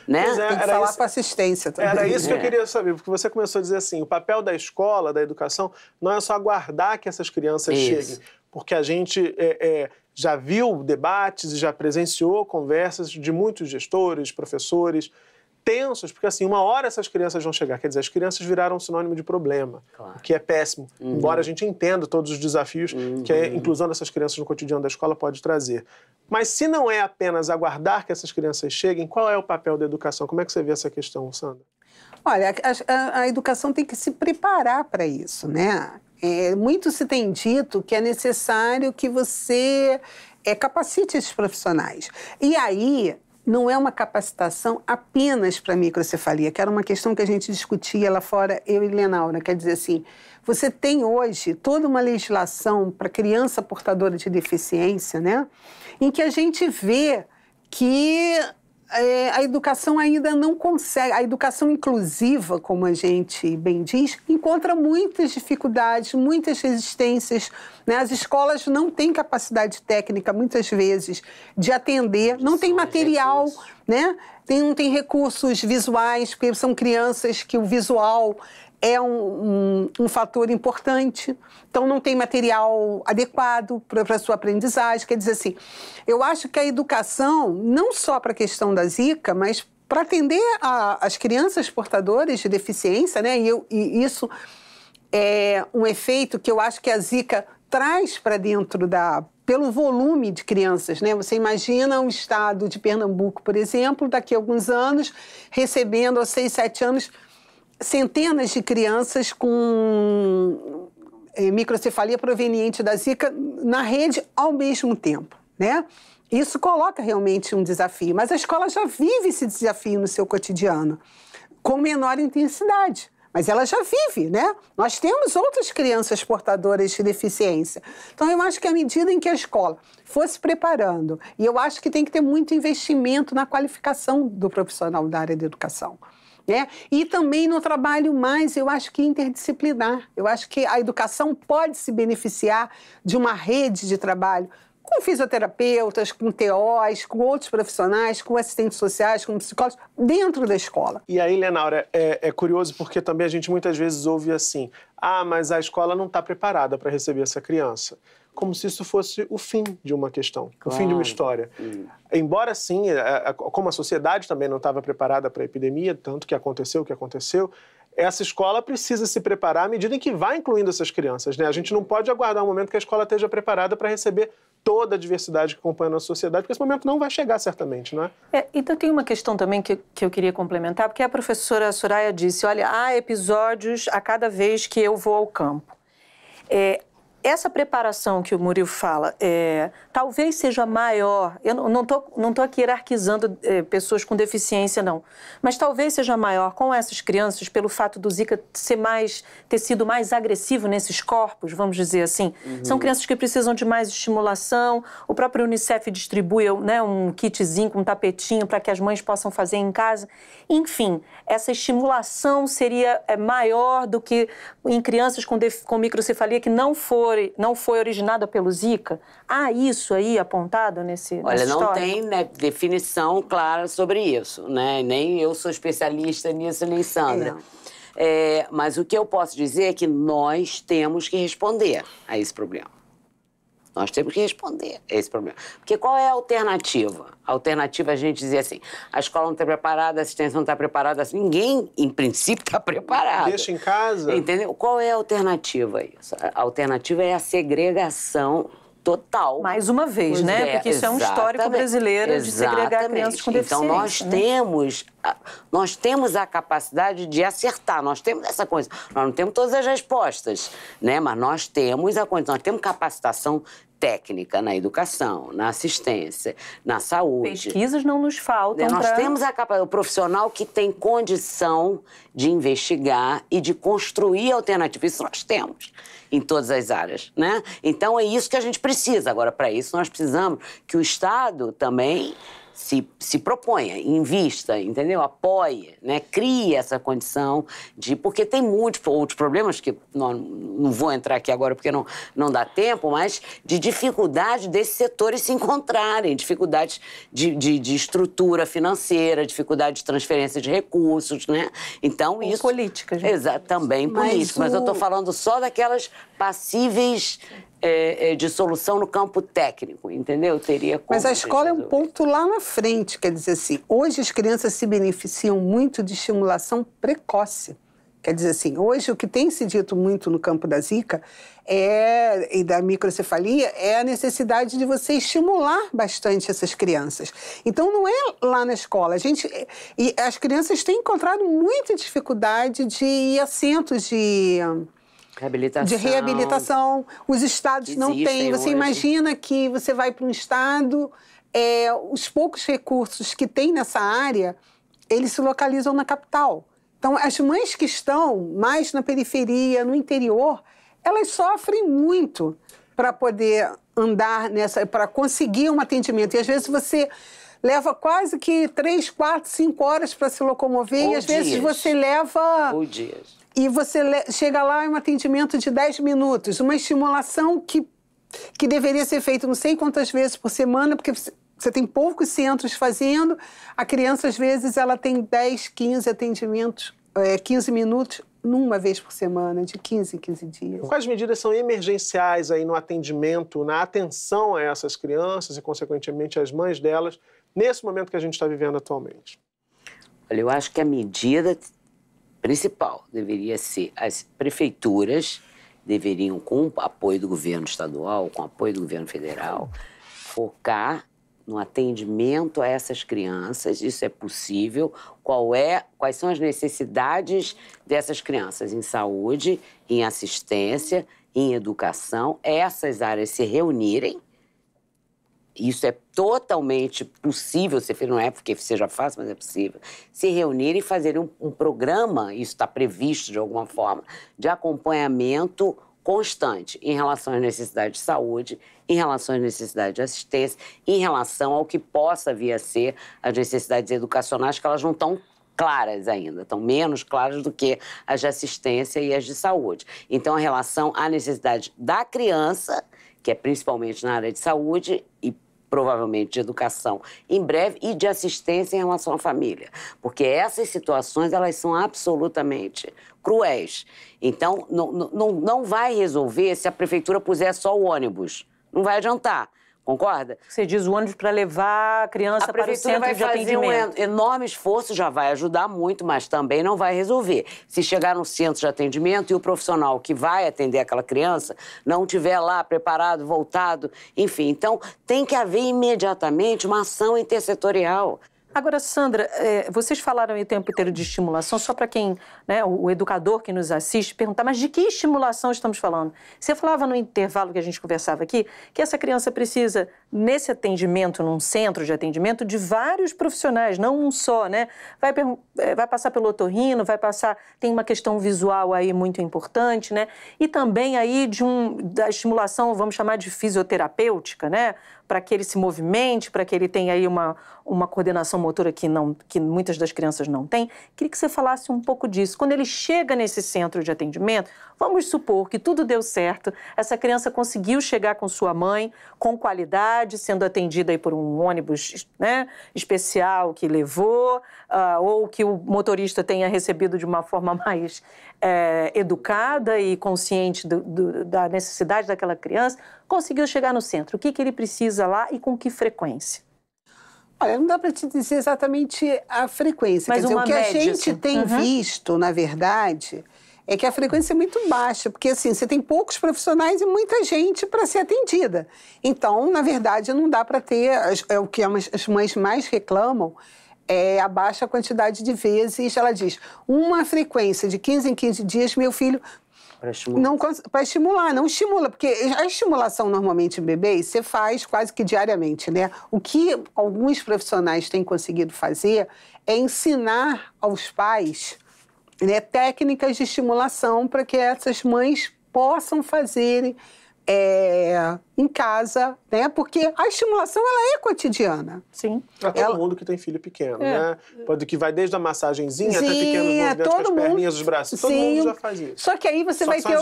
F: Né?
D: Tem que falar com a assistência também.
A: Era isso que eu queria saber, porque você começou a dizer assim, o papel da escola, da educação, não é só aguardar que essas crianças cheguem. Porque a gente já viu debates e já presenciou conversas de muitos gestores, professores, tensos, porque assim, uma hora essas crianças vão chegar. Quer dizer, as crianças viraram um sinônimo de problema, o que é péssimo. Embora a gente entenda todos os desafios que a inclusão dessas crianças no cotidiano da escola pode trazer. Mas se não é apenas aguardar que essas crianças cheguem, qual é o papel da educação? Como é que você vê essa questão, Sandra?
D: Olha, a educação tem que se preparar para isso, né? Muito se tem dito que é necessário que você capacite esses profissionais. E aí, não é uma capacitação apenas para microcefalia, que era uma questão que a gente discutia lá fora, eu e Lenaura. Quer dizer assim, você tem hoje toda uma legislação para criança portadora de deficiência, né? Em que a gente vê que a educação ainda não consegue, a educação inclusiva, como a gente bem diz, encontra muitas dificuldades, muitas resistências, né? As escolas não têm capacidade técnica, muitas vezes, de atender, não tem material, né? Não tem recursos visuais, porque são crianças que o visual é um fator importante, então não tem material adequado para a sua aprendizagem. Quer dizer assim, eu acho que a educação, não só para a questão da Zika, mas para atender as crianças portadoras de deficiência, né? E isso é um efeito que eu acho que a Zika traz para dentro pelo volume de crianças, né? Você imagina o estado de Pernambuco, por exemplo, daqui a alguns anos, recebendo aos 6, 7 anos, centenas de crianças com microcefalia proveniente da Zika na rede ao mesmo tempo, né? Isso coloca realmente um desafio, mas a escola já vive esse desafio no seu cotidiano, com menor intensidade, mas ela já vive, né? Nós temos outras crianças portadoras de deficiência. Então, eu acho que à medida em que a escola fosse preparando, e eu acho que tem que ter muito investimento na qualificação do profissional da área da educação, né? E também no trabalho mais, eu acho que interdisciplinar. Eu acho que a educação pode se beneficiar de uma rede de trabalho com fisioterapeutas, com TOs, com outros profissionais, com assistentes sociais, com psicólogos, dentro da escola.
A: E aí, Lenaura, é curioso porque também a gente muitas vezes ouve assim, mas a escola não está preparada para receber essa criança. Como se isso fosse o fim de uma questão, o fim de uma história. Embora, sim, como a sociedade também não estava preparada para a epidemia, tanto que aconteceu o que aconteceu, essa escola precisa se preparar à medida em que vai incluindo essas crianças, né? A gente não pode aguardar um momento que a escola esteja preparada para receber toda a diversidade que acompanha a nossa sociedade, porque esse momento não vai chegar certamente, não é?
B: Então tem uma questão também que eu queria complementar, porque a professora Soraya disse, olha, há episódios a cada vez que eu vou ao campo. Essa preparação que o Murilo fala, talvez seja maior, eu não tô aqui hierarquizando pessoas com deficiência, não, mas talvez seja maior com essas crianças pelo fato do Zika ter sido mais agressivo nesses corpos, vamos dizer assim. São crianças que precisam de mais estimulação, o próprio Unicef distribui, né, um kitzinho com um tapetinho para que as mães possam fazer em casa. Enfim, essa estimulação seria maior do que em crianças com microcefalia que não foi originada pelo Zika? Há isso aí apontado nessa história?
F: Não tem, né, definição clara sobre isso, né? Nem eu sou especialista nisso, nem Sandra. Mas o que eu posso dizer é que nós temos que responder a esse problema. Nós temos que responder a esse problema. Porque qual é a alternativa? A alternativa é a gente dizer assim, a escola não está preparada, a assistência não está preparada, ninguém, em princípio, está preparado.
A: Deixa em casa.
F: Entendeu? Qual é a alternativa a isso? A alternativa é a segregação total.
B: Mais uma vez, né? Porque isso é um histórico brasileiro de segregar crianças com deficiência.
F: Então, nós temos a capacidade de acertar, nós temos essa coisa. Nós não temos todas as respostas, né? Mas nós temos a coisa, nós temos capacitação técnica na educação, na assistência, na saúde.
B: Pesquisas não nos faltam.
F: Nós temos o profissional que tem condição de investigar e de construir alternativas. Isso nós temos em todas as áreas, né? Então, é isso que a gente precisa. Agora, para isso, nós precisamos que o Estado também se proponha, invista, entendeu? Apoie, né? Crie essa condição de... Porque tem muitos outros problemas que não vou entrar aqui agora porque não dá tempo, mas de dificuldade desses setores se encontrarem, dificuldades de estrutura financeira, dificuldade de transferência de recursos, né? Então, isso...
B: políticas. Né?
F: Exato, também políticas. Mas eu estou falando só daquelas passíveis... de solução no campo técnico, entendeu?
D: Mas a escola é um ponto lá na frente, quer dizer assim, hoje as crianças se beneficiam muito de estimulação precoce. Quer dizer assim, hoje o que tem se dito muito no campo da Zika e da microcefalia é a necessidade de você estimular bastante essas crianças. Então, não é lá na escola. E as crianças têm encontrado muita dificuldade de ir a centros de reabilitação. Os estados não têm. Você imagina que você vai para um estado, os poucos recursos que tem nessa área, eles se localizam na capital. Então, as mães que estão mais na periferia, no interior, elas sofrem muito para poder andar para conseguir um atendimento. E às vezes você leva quase que 3, 4, 5 horas para se locomover
F: Ou
D: e às vezes
F: dias.
D: você leva...
F: Ou dias.
D: E você chega lá em um atendimento de 10 minutos, uma estimulação que deveria ser feita não sei quantas vezes por semana, porque você tem poucos centros fazendo, a criança às vezes ela tem 10, 15 atendimentos, 15 minutos, numa vez por semana, de 15 em 15 dias.
A: Quais medidas são emergenciais aí no atendimento, na atenção a essas crianças e, consequentemente, às mães delas, nesse momento que a gente está vivendo atualmente?
F: Olha, eu acho que a medida principal deveria ser as prefeituras deveriam, com o apoio do governo estadual, com o apoio do governo federal, focar no atendimento a essas crianças. Isso é possível. Quais são as necessidades dessas crianças em saúde, em assistência, em educação, essas áreas se reunirem. Isso é totalmente possível, não é porque seja fácil, mas é possível, se reunirem e fazerem um programa, isso está previsto de alguma forma, de acompanhamento constante em relação às necessidades de saúde, em relação às necessidades de assistência, em relação ao que possa vir a ser as necessidades educacionais, que elas não estão claras ainda, estão menos claras do que as de assistência e as de saúde. Então, a relação à necessidade da criança, que é principalmente na área de saúde e provavelmente de educação em breve, e de assistência em relação à família. Porque essas situações, elas são absolutamente cruéis. Então, não vai resolver se a prefeitura puser só o ônibus. Não vai adiantar. Concorda?
B: Você diz o ônibus para levar a criança para o centro de atendimento. A prefeitura vai fazer um
F: enorme esforço, já vai ajudar muito, mas também não vai resolver. Se chegar no centro de atendimento e o profissional que vai atender aquela criança não estiver lá preparado, voltado, enfim. Então, tem que haver imediatamente uma ação intersetorial.
B: Agora, Sandra, vocês falaram aí o tempo inteiro de estimulação, só para quem, né, o educador que nos assiste, perguntar, mas de que estimulação estamos falando? Você falava no intervalo que a gente conversava aqui, que essa criança precisa, nesse atendimento, num centro de atendimento, de vários profissionais, não um só, né? Vai passar pelo otorrino, tem uma questão visual aí muito importante, né? E também aí da estimulação, vamos chamar de fisioterapêutica, né? Para que ele se movimente, para que ele tenha aí uma coordenação motora que muitas das crianças não têm. Queria que você falasse um pouco disso. Quando ele chega nesse centro de atendimento, vamos supor que tudo deu certo, essa criança conseguiu chegar com sua mãe, com qualidade, sendo atendida aí por um ônibus, né, especial que levou, ou que o motorista tenha recebido de uma forma mais educada e consciente da necessidade daquela criança, conseguiu chegar no centro. O que ele precisa lá e com que frequência?
D: Olha, não dá para te dizer exatamente a frequência.
B: Mas
D: quer dizer, o que
B: média,
D: a gente tem visto, na verdade, é que a frequência é muito baixa, porque assim, você tem poucos profissionais e muita gente para ser atendida. Então, na verdade, não dá para ter, o que as mães mais reclamam, é a baixa quantidade de vezes. Ela diz, uma frequência de 15 em 15 dias, meu filho... Para estimular, não estimula, porque a estimulação normalmente em bebês você faz quase que diariamente, né? O que alguns profissionais têm conseguido fazer é ensinar aos pais, né, técnicas de estimulação para que essas mães possam fazerem em casa, né? Porque a estimulação, ela é cotidiana.
B: Sim.
A: Para todo mundo que tem filho pequeno, né? Que vai desde a massagenzinha até pequenos movimentos com as perninhas, os braços. Todo mundo já faz isso.
D: Só que aí você vai ter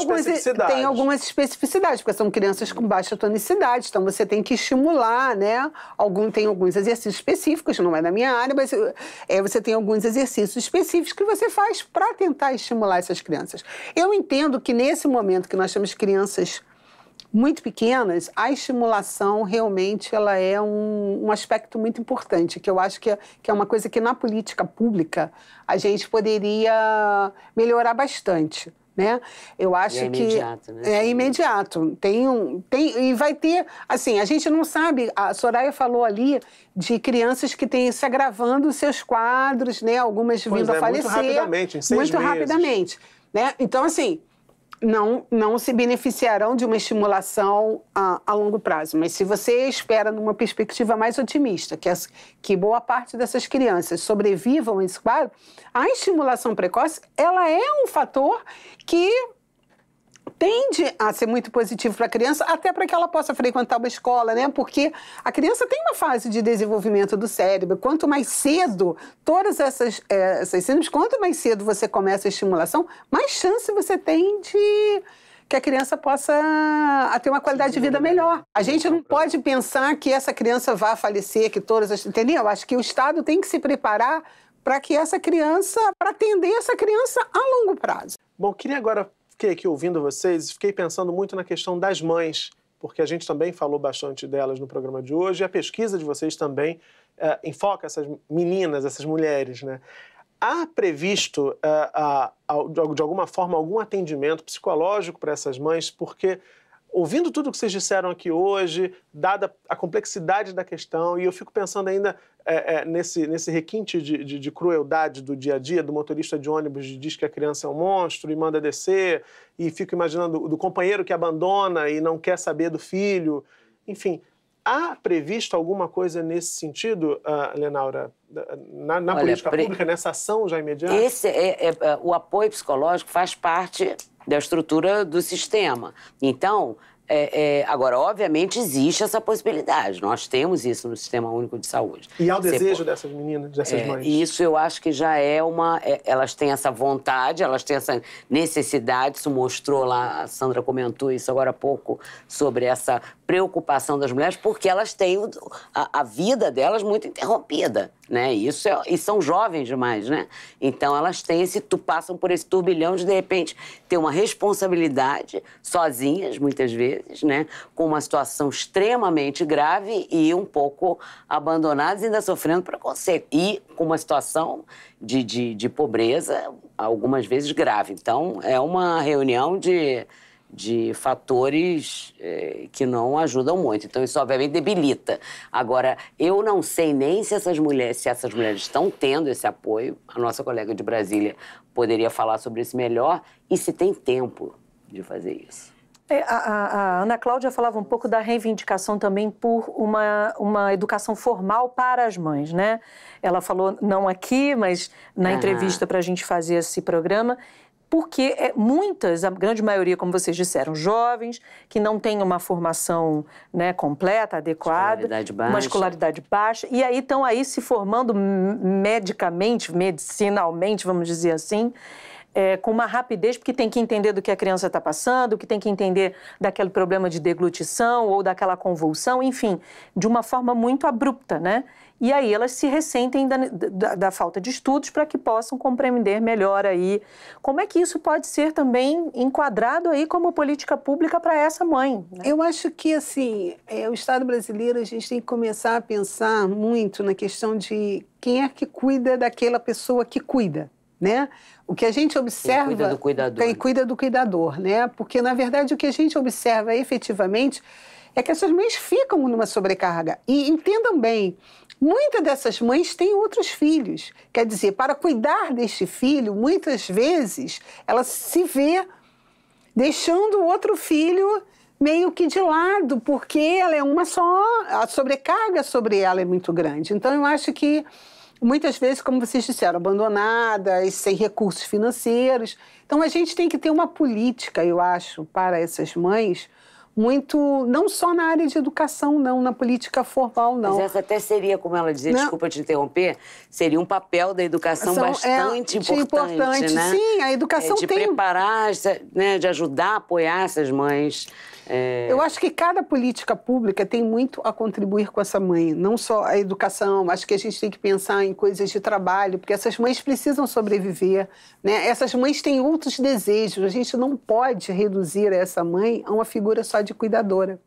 D: algumas especificidades, porque são crianças com baixa tonicidade, então você tem que estimular, né? Tem alguns exercícios específicos, não é da minha área, mas você tem alguns exercícios específicos que você faz para tentar estimular essas crianças. Eu entendo que nesse momento que nós temos crianças muito pequenas, a estimulação realmente ela é um aspecto muito importante, que eu acho que é uma coisa que na política pública a gente poderia melhorar bastante, né? Eu acho que
F: imediato, né?
D: É imediato. E vai ter, assim, a gente não sabe, a Soraya falou ali de crianças que têm se agravando os seus quadros, né? Algumas vindo a falecer.
A: Muito rapidamente, em 6 meses.
D: Muito rapidamente, né? Então, assim, não se beneficiarão de uma estimulação a longo prazo. Mas se você espera numa perspectiva mais otimista, que boa parte dessas crianças sobrevivam a esse quadro, a estimulação precoce, ela é um fator que tende a ser muito positivo para a criança, até para que ela possa frequentar uma escola, né? Porque a criança tem uma fase de desenvolvimento do cérebro. Quanto mais cedo, todas essas síndromes, quanto mais cedo você começa a estimulação, mais chance você tem de que a criança possa ter uma qualidade de vida melhor. A gente não pode pensar que essa criança vá falecer, que todas as... Entendeu? Acho que o Estado tem que se preparar para que essa criança, para atender essa criança a longo prazo.
A: Bom, queria agora, fiquei aqui ouvindo vocês, fiquei pensando muito na questão das mães, porque a gente também falou bastante delas no programa de hoje, e a pesquisa de vocês também enfoca essas meninas, essas mulheres, né? Há previsto, de alguma forma, algum atendimento psicológico para essas mães? Porque, ouvindo tudo que vocês disseram aqui hoje, dada a complexidade da questão, e eu fico pensando ainda nesse requinte de crueldade do dia a dia, do motorista de ônibus que diz que a criança é um monstro e manda descer, e fico imaginando do companheiro que abandona e não quer saber do filho. Enfim, há previsto alguma coisa nesse sentido, Lenaura, na política pública, nessa ação já imediata?
F: O apoio psicológico faz parte da estrutura do sistema. Então, agora, obviamente, existe essa possibilidade. Nós temos isso no Sistema Único de Saúde.
A: E há o desejo dessas meninas, dessas mães?
F: Isso eu acho que já é elas têm essa vontade, elas têm essa necessidade. Isso mostrou lá, a Sandra comentou isso agora há pouco, sobre essa preocupação das mulheres, porque elas têm a vida delas muito interrompida, né? E são jovens demais, né? Então, elas passam por esse turbilhão de repente, ter uma responsabilidade sozinhas, muitas vezes, né? Com uma situação extremamente grave e um pouco abandonadas, ainda sofrendo preconceito. E com uma situação de pobreza, algumas vezes grave. Então, é uma reunião de fatores que não ajudam muito. Então, isso obviamente debilita. Agora, eu não sei nem se essas mulheres estão tendo esse apoio. A nossa colega de Brasília poderia falar sobre isso melhor. E se tem tempo de fazer isso.
B: A Ana Cláudia falava um pouco da reivindicação também por uma educação formal para as mães, né? Ela falou, não aqui, mas na entrevista para a gente fazer esse programa, porque a grande maioria, como vocês disseram, jovens, que não têm uma formação, né, completa, adequada, uma escolaridade baixa, e aí estão aí se formando medicinalmente, vamos dizer assim, com uma rapidez, porque tem que entender do que a criança está passando, que tem que entender daquele problema de deglutição ou daquela convulsão, enfim, de uma forma muito abrupta, né? E aí elas se ressentem da falta de estudos para que possam compreender melhor aí. Como é que isso pode ser também enquadrado aí como política pública para essa mãe, né?
D: Eu acho que, assim, o Estado brasileiro, a gente tem que começar a pensar muito na questão de quem é que cuida daquela pessoa que cuida, né? O que a gente observa...
F: Quem cuida do cuidador.
D: Quem cuida do cuidador, né? Porque, na verdade, o que a gente observa efetivamente é que essas mães ficam numa sobrecarga. E entendam bem, muitas dessas mães têm outros filhos. Quer dizer, para cuidar deste filho, muitas vezes, ela se vê deixando o outro filho meio que de lado, porque ela é uma só, a sobrecarga sobre ela é muito grande. Então, eu acho que, muitas vezes, como vocês disseram, abandonadas, sem recursos financeiros. Então, a gente tem que ter uma política, eu acho, para essas mães, muito, não só na área de educação, não, na política formal, não.
F: Mas essa até seria, como ela dizia, desculpa te interromper, seria um papel da educação bastante importante, né?
D: Sim, a educação
F: de preparar, né, de ajudar a apoiar essas mães.
D: Eu acho que cada política pública tem muito a contribuir com essa mãe, não só a educação, acho que a gente tem que pensar em coisas de trabalho, porque essas mães precisam sobreviver, né? Essas mães têm outros desejos, a gente não pode reduzir essa mãe a uma figura só de cuidadora.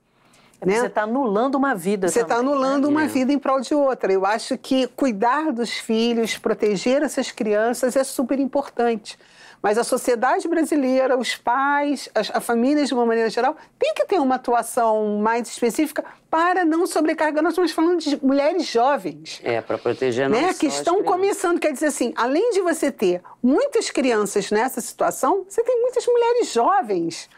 D: Né?
B: Você está anulando uma vida
D: Você está anulando uma vida em prol de outra. Eu acho que cuidar dos filhos, proteger essas crianças é super importante. Mas a sociedade brasileira, os pais, a família de uma maneira geral, tem que ter uma atuação mais específica para não sobrecarregar. Nós estamos falando de mulheres jovens.
F: Para proteger
D: né? Que estão começando. Quer dizer assim, além de você ter muitas crianças nessa situação, você tem muitas mulheres jovens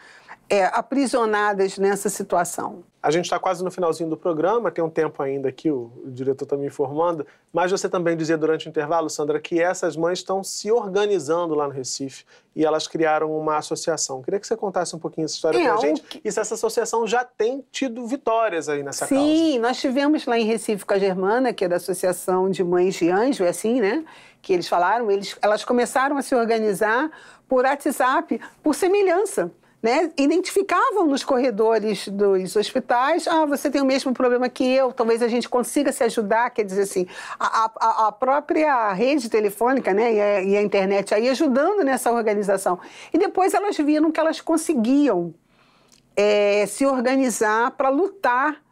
D: aprisionadas nessa situação.
A: A gente está quase no finalzinho do programa, tem um tempo ainda aqui, o diretor está me informando, mas você também dizia durante o intervalo, Sandra, que essas mães estão se organizando lá no Recife e elas criaram uma associação. Queria que você contasse um pouquinho essa história para a gente e se essa associação já tem tido vitórias aí nessa causa.
D: Sim, nós tivemos lá em Recife com a Germana, que é da Associação de Mães de Anjo, é assim, né? Que eles falaram, elas começaram a se organizar por WhatsApp, por semelhança. Né? Identificavam nos corredores dos hospitais, você tem o mesmo problema que eu, talvez a gente consiga se ajudar, quer dizer assim, a própria rede telefônica, né, e a internet aí ajudando nessa organização. E depois elas viram que elas conseguiam se organizar para lutar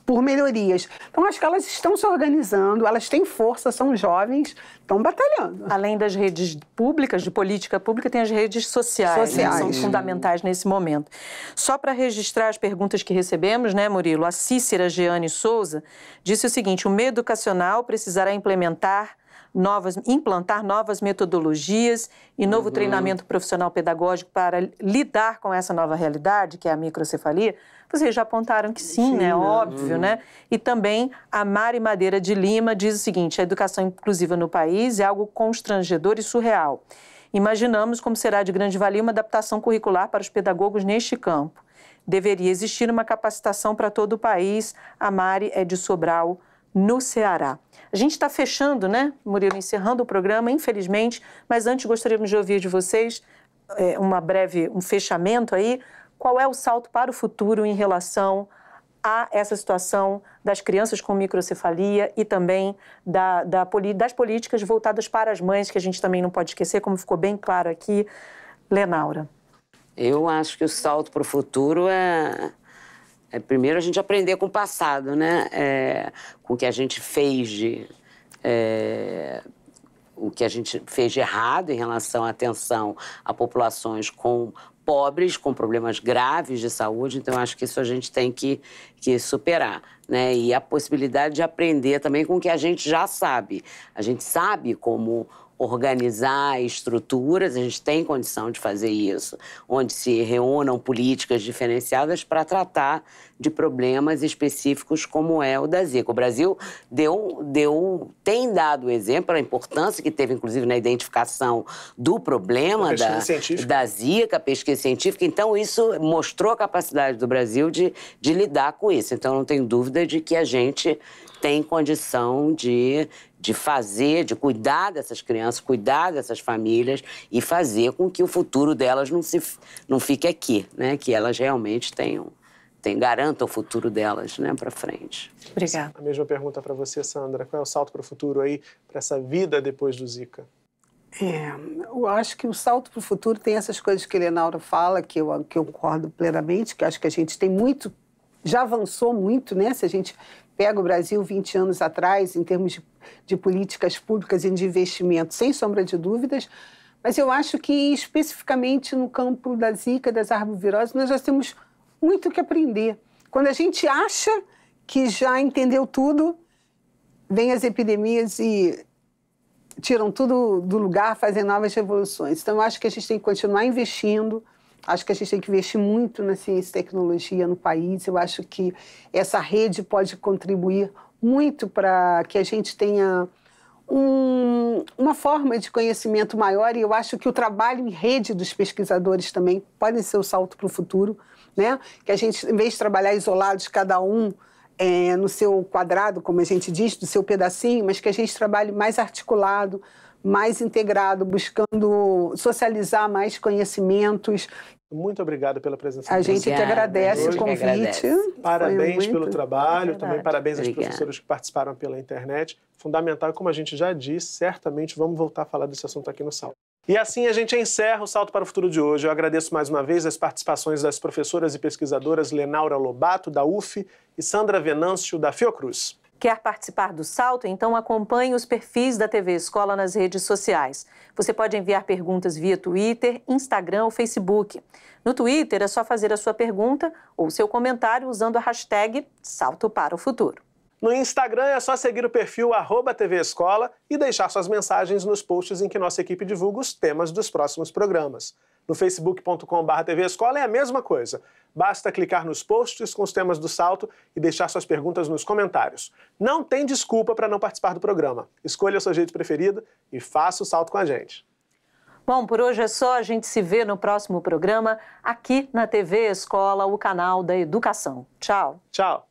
D: por melhorias. Então, acho que elas estão se organizando, elas têm força, são jovens, estão batalhando.
B: Além das redes públicas, de política pública, tem as redes sociais. Né? São fundamentais nesse momento. Só para registrar as perguntas que recebemos, né, Murilo? A Cícera Jeane Souza disse o seguinte: o meio educacional precisará implantar novas metodologias e novo treinamento profissional pedagógico para lidar com essa nova realidade, que é a microcefalia. Vocês já apontaram que sim, né? Óbvio, né? E também a Mari Madeira de Lima diz o seguinte: a educação inclusiva no país é algo constrangedor e surreal. Imaginamos como será de grande valia uma adaptação curricular para os pedagogos neste campo. Deveria existir uma capacitação para todo o país. A Mari é de Sobral, no Ceará. A gente está fechando, né, Murilo, encerrando o programa, infelizmente, mas antes gostaríamos de ouvir de vocês um fechamento aí. Qual é o salto para o futuro em relação a essa situação das crianças com microcefalia e também das políticas voltadas para as mães, que a gente também não pode esquecer, como ficou bem claro aqui, Lenaura?
F: Eu acho que o salto para o futuro primeiro a gente aprender com o passado, né? Com o que a gente fez o que a gente fez de errado em relação à atenção a populações pobres, com problemas graves de saúde. Então, acho que isso a gente tem que superar, né? E a possibilidade de aprender também com o que a gente já sabe. A gente sabe como organizar estruturas, a gente tem condição de fazer isso, onde se reúnam políticas diferenciadas para tratar de problemas específicos como é o da Zika. O Brasil tem dado exemplo, a importância que teve, inclusive, na identificação do problema da Zika, a pesquisa científica. Então, isso mostrou a capacidade do Brasil de lidar com isso. Então, não tenho dúvida de que a gente tem condição de cuidar dessas crianças, cuidar dessas famílias e fazer com que o futuro delas não fique aqui, né? Que elas realmente garantam o futuro delas, né, para frente.
B: Obrigada.
A: A mesma pergunta para você, Sandra. Qual é o salto para o futuro aí, para essa vida depois do Zika?
D: Eu acho que o salto para o futuro tem essas coisas que a Lenaura fala, que eu concordo plenamente, que acho que a gente tem já avançou muito, né? Se a gente pega o Brasil 20 anos atrás, em termos de políticas públicas e de investimento, sem sombra de dúvidas, mas eu acho que, especificamente no campo da Zika, das arboviroses, nós já temos muito que aprender. Quando a gente acha que já entendeu tudo, vem as epidemias e tiram tudo do lugar, fazem novas revoluções. Então, eu acho que a gente tem que continuar investindo. Acho que a gente tem que investir muito na ciência e tecnologia no país. Eu acho que essa rede pode contribuir muito para que a gente tenha uma forma de conhecimento maior, e eu acho que o trabalho em rede dos pesquisadores também pode ser o salto para o futuro, né? Que a gente, em vez de trabalhar isolados, cada um no seu quadrado, como a gente diz, do seu pedacinho, mas que a gente trabalhe mais articulado, mais integrado, buscando socializar mais conhecimentos.
A: Muito obrigado pela presença.
D: A gente que agradece o convite.
A: Parabéns pelo trabalho, também parabéns às professoras que participaram pela internet. Fundamental, como a gente já disse, certamente vamos voltar a falar desse assunto aqui no Salto. E assim a gente encerra o Salto para o Futuro de hoje. Eu agradeço mais uma vez as participações das professoras e pesquisadoras Lenaura Lobato, da UF, e Sandra Venâncio, da Fiocruz.
B: Quer participar do Salto? Então acompanhe os perfis da TV Escola nas redes sociais. Você pode enviar perguntas via Twitter, Instagram ou Facebook. No Twitter é só fazer a sua pergunta ou seu comentário usando a hashtag Salto para o Futuro.
A: No Instagram é só seguir o perfil @TV Escola e deixar suas mensagens nos posts em que nossa equipe divulga os temas dos próximos programas. No facebook.com/TV Escola é a mesma coisa. Basta clicar nos posts com os temas do Salto e deixar suas perguntas nos comentários. Não tem desculpa para não participar do programa. Escolha o seu jeito preferido e faça o Salto com a gente.
B: Bom, por hoje é só. A gente se vê no próximo programa aqui na TV Escola, o canal da educação. Tchau.
A: Tchau.